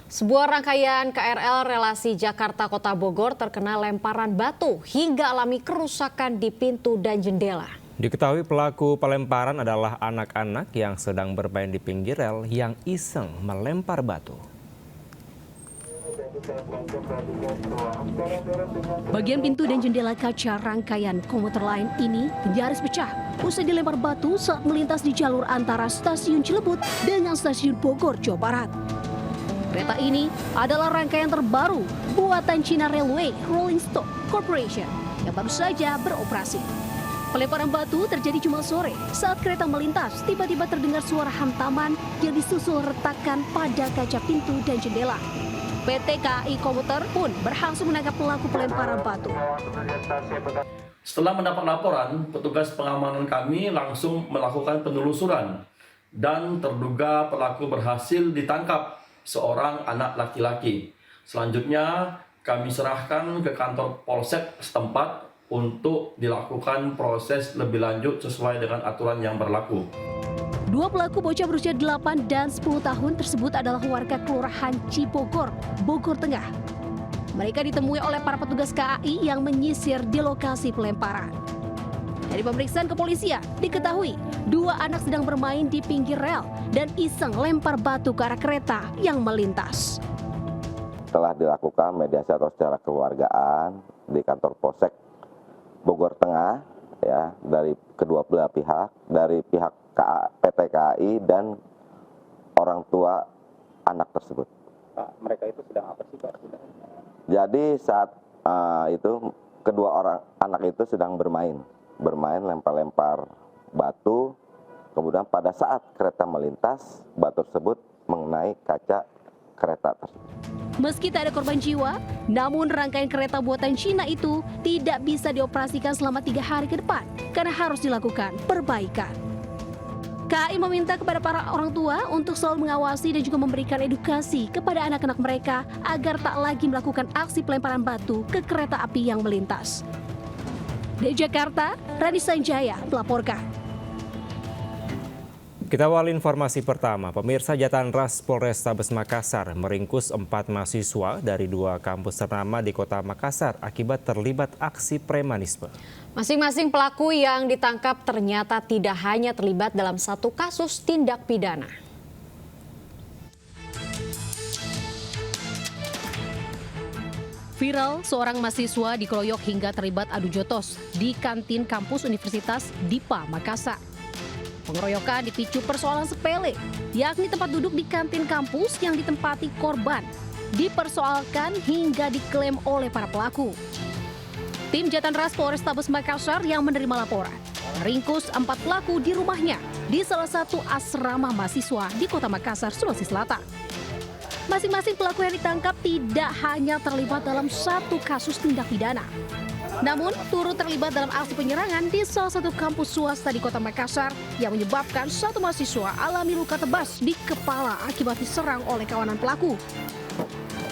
Sebuah rangkaian KRL relasi Jakarta-Kota Bogor terkena lemparan batu hingga alami kerusakan di pintu dan jendela. Diketahui pelaku pelemparan adalah anak-anak yang sedang bermain di pinggir rel yang iseng melempar batu. Bagian pintu dan jendela kaca rangkaian komuter lain ini nyaris pecah usai dilempar batu saat melintas di jalur antara stasiun Cilebut dengan stasiun Bogor, Jawa Barat. Kereta ini adalah rangkaian terbaru buatan China Railway Rolling Stock Corporation yang baru saja beroperasi. Pelemparan batu terjadi Jumat sore saat kereta melintas. Tiba-tiba terdengar suara hantaman yang disusul retakan pada kaca pintu dan jendela. PT KAI Komuter pun berhasil menangkap pelaku pelemparan batu. Setelah mendapat laporan, petugas pengamanan kami langsung melakukan penelusuran dan terduga pelaku berhasil ditangkap, seorang anak laki-laki. Selanjutnya kami serahkan ke kantor polsek setempat untuk dilakukan proses lebih lanjut sesuai dengan aturan yang berlaku. Dua pelaku bocah berusia 8 dan 10 tahun tersebut adalah warga Kelurahan Cipogor, Bogor Tengah. Mereka ditemui oleh para petugas KAI yang menyisir di lokasi pelemparan. Dari pemeriksaan kepolisian, diketahui dua anak sedang bermain di pinggir rel dan iseng lempar batu ke arah kereta yang melintas. Telah dilakukan mediasi atau secara keluargaan di kantor Polsek Bogor Tengah ya, dari kedua belah pihak, dari pihak PT KAI dan orang tua anak tersebut. Pak, mereka itu sedang apa sih, Pak? Jadi saat itu kedua orang anak itu sedang bermain lempar-lempar batu. Kemudian pada saat kereta melintas, batu tersebut mengenai kaca kereta tersebut. Meski tak ada korban jiwa, namun rangkaian kereta buatan Cina itu tidak bisa dioperasikan selama 3 hari ke depan karena harus dilakukan perbaikan. KAI meminta kepada para orang tua untuk selalu mengawasi dan juga memberikan edukasi kepada anak-anak mereka agar tak lagi melakukan aksi pelemparan batu ke kereta api yang melintas. Dari Jakarta, Rani Sanjaya melaporkan. Kita awali informasi pertama. Pemirsa, Jatan Ras Polrestabes Makassar meringkus 4 mahasiswa dari 2 kampus ternama di Kota Makassar akibat terlibat aksi premanisme. Masing-masing pelaku yang ditangkap ternyata tidak hanya terlibat dalam satu kasus tindak pidana. Viral, seorang mahasiswa dikeroyok hingga terlibat adu jotos di kantin kampus Universitas DIPA Makassar. Pengeroyokan dipicu persoalan sepele, yakni tempat duduk di kantin kampus yang ditempati korban dipersoalkan hingga diklaim oleh para pelaku. Tim Jatan Ras Polrestabes Makassar yang menerima laporan meringkus 4 pelaku di rumahnya di salah satu asrama mahasiswa di Kota Makassar, Sulawesi Selatan. Masing-masing pelaku yang ditangkap tidak hanya terlibat dalam satu kasus tindak pidana, namun turut terlibat dalam aksi penyerangan di salah satu kampus swasta di Kota Makassar yang menyebabkan satu mahasiswa alami luka tebas di kepala akibat diserang oleh kawanan pelaku.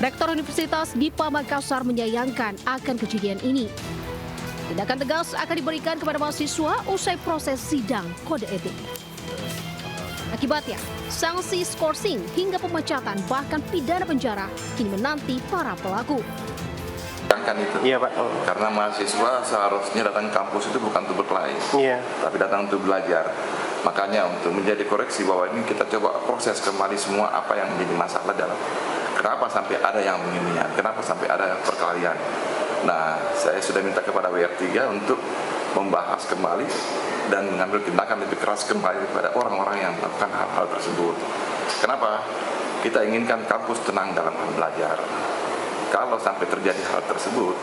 Rektor Universitas DIPA Makassar menyayangkan akan kejadian ini. Tindakan tegas akan diberikan kepada mahasiswa usai proses sidang kode etik. Akibatnya, sanksi skorsing hingga pemecatan bahkan pidana penjara kini menanti para pelaku. Itu. Iya, Pak. Karena mahasiswa seharusnya datang ke kampus itu bukan untuk berkelahi, tapi datang untuk belajar. Makanya untuk menjadi koreksi bahwa ini kita coba proses kembali semua apa yang menjadi masalah dalam. Kenapa sampai ada yang beginian? Kenapa sampai ada perkelahian? Nah, saya sudah minta kepada WR3 untuk membahas kembali dan mengambil tindakan lebih keras kembali kepada orang-orang yang melakukan hal-hal tersebut. Kenapa? Kita inginkan kampus tenang dalam hal belajar. Kalau sampai terjadi hal tersebut,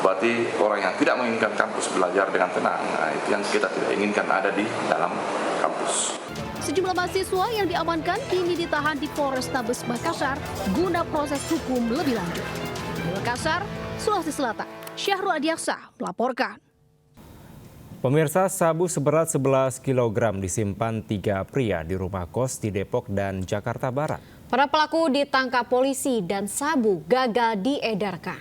berarti orang yang tidak menginginkan kampus belajar dengan tenang, nah itu yang kita tidak inginkan ada di dalam kampus. Sejumlah mahasiswa yang diamankan kini ditahan di Polrestabes Makassar guna proses hukum lebih lanjut. Di Makassar, Sulawesi Selatan, Syahrul Adiaksa melaporkan. Pemirsa, sabu seberat 11 kg disimpan 3 pria di rumah kos di Depok dan Jakarta Barat. Para pelaku ditangkap polisi dan sabu gagal diedarkan.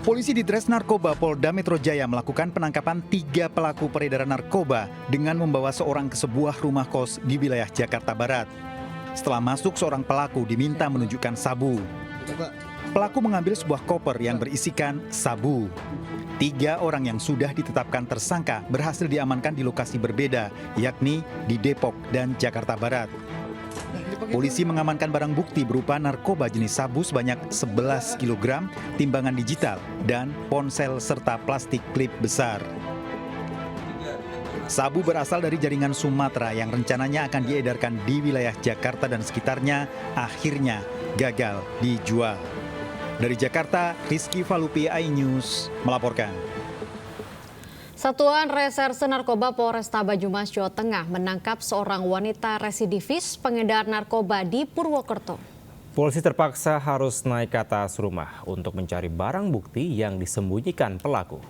Polisi di Ditres Narkoba Polda Metro Jaya melakukan penangkapan 3 pelaku peredaran narkoba dengan membawa seorang ke sebuah rumah kos di wilayah Jakarta Barat. Setelah masuk, seorang pelaku diminta menunjukkan sabu. Pelaku mengambil sebuah koper yang berisikan sabu. 3 orang yang sudah ditetapkan tersangka berhasil diamankan di lokasi berbeda, yakni di Depok dan Jakarta Barat. Polisi mengamankan barang bukti berupa narkoba jenis sabu sebanyak 11 kg, timbangan digital, dan ponsel serta plastik klip besar. Sabu berasal dari jaringan Sumatera yang rencananya akan diedarkan di wilayah Jakarta dan sekitarnya, akhirnya gagal dijual. Dari Jakarta, Rizky Falupi, iNews melaporkan. Satuan Reserse Narkoba Polresta Banyumas, Jawa Tengah menangkap seorang wanita residivis pengedar narkoba di Purwokerto. Polisi terpaksa harus naik ke atas rumah untuk mencari barang bukti yang disembunyikan pelaku.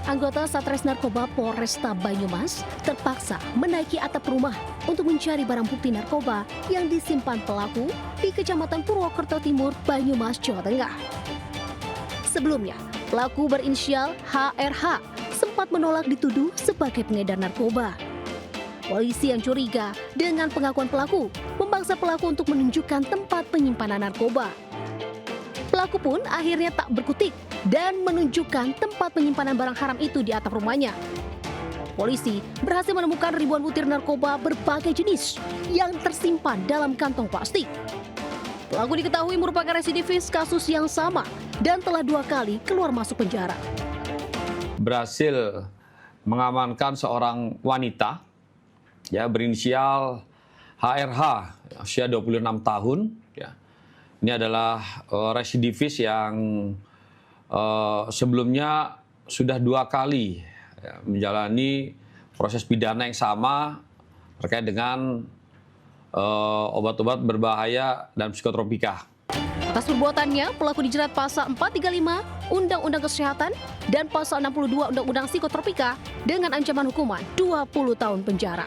Anggota Satres Narkoba Polresta Banyumas terpaksa menaiki atap rumah untuk mencari barang bukti narkoba yang disimpan pelaku di Kecamatan Purwokerto Timur, Banyumas, Jawa Tengah. Sebelumnya, pelaku berinisial HRH sempat menolak dituduh sebagai pengedar narkoba. Polisi yang curiga dengan pengakuan pelaku memaksa pelaku untuk menunjukkan tempat penyimpanan narkoba. Pelaku pun akhirnya tak berkutik dan menunjukkan tempat penyimpanan barang haram itu di atap rumahnya. Polisi berhasil menemukan ribuan butir narkoba berbagai jenis yang tersimpan dalam kantong plastik. Pelaku diketahui merupakan residivis kasus yang sama dan telah 2 kali keluar masuk penjara. Berhasil mengamankan seorang wanita ya berinisial HRH, usia 26 tahun. Ya. Ini adalah residivis yang sebelumnya sudah 2 kali ya, menjalani proses pidana yang sama terkait dengan obat-obat berbahaya dan psikotropika. Atas perbuatannya, pelaku dijerat pasal 435 Undang-Undang Kesehatan dan pasal 62 Undang-Undang Psikotropika dengan ancaman hukuman 20 tahun penjara.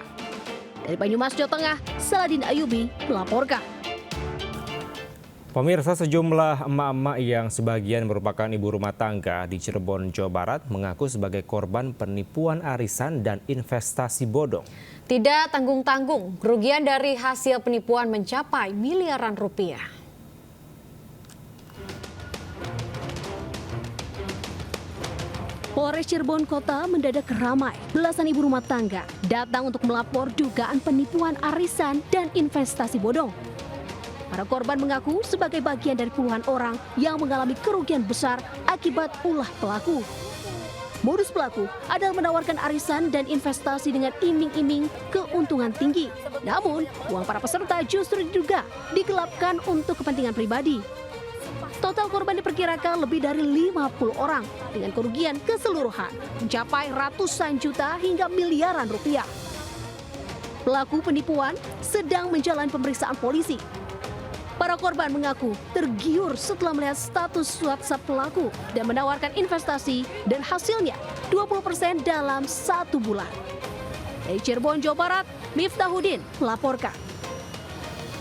Dari Banyumas, Jawa Tengah, Saladin Ayubi melaporkan. Pemirsa, sejumlah emak-emak yang sebagian merupakan ibu rumah tangga di Cirebon, Jawa Barat mengaku sebagai korban penipuan arisan dan investasi bodong. Tidak tanggung-tanggung, kerugian dari hasil penipuan mencapai miliaran rupiah. Polres Cirebon Kota mendadak ramai. Belasan ibu rumah tangga datang untuk melapor dugaan penipuan arisan dan investasi bodong. Para korban mengaku sebagai bagian dari puluhan orang yang mengalami kerugian besar akibat ulah pelaku. Modus pelaku adalah menawarkan arisan dan investasi dengan iming-iming keuntungan tinggi. Namun, uang para peserta justru diduga digelapkan untuk kepentingan pribadi. Total korban diperkirakan lebih dari 50 orang dengan kerugian keseluruhan mencapai ratusan juta hingga miliaran rupiah. Pelaku penipuan sedang menjalani pemeriksaan polisi. Para korban mengaku tergiur setelah melihat status WhatsApp pelaku dan menawarkan investasi dan hasilnya 20% dalam 1 bulan. Dari Cirebon, Jawa Barat, Miftahudin melaporkan.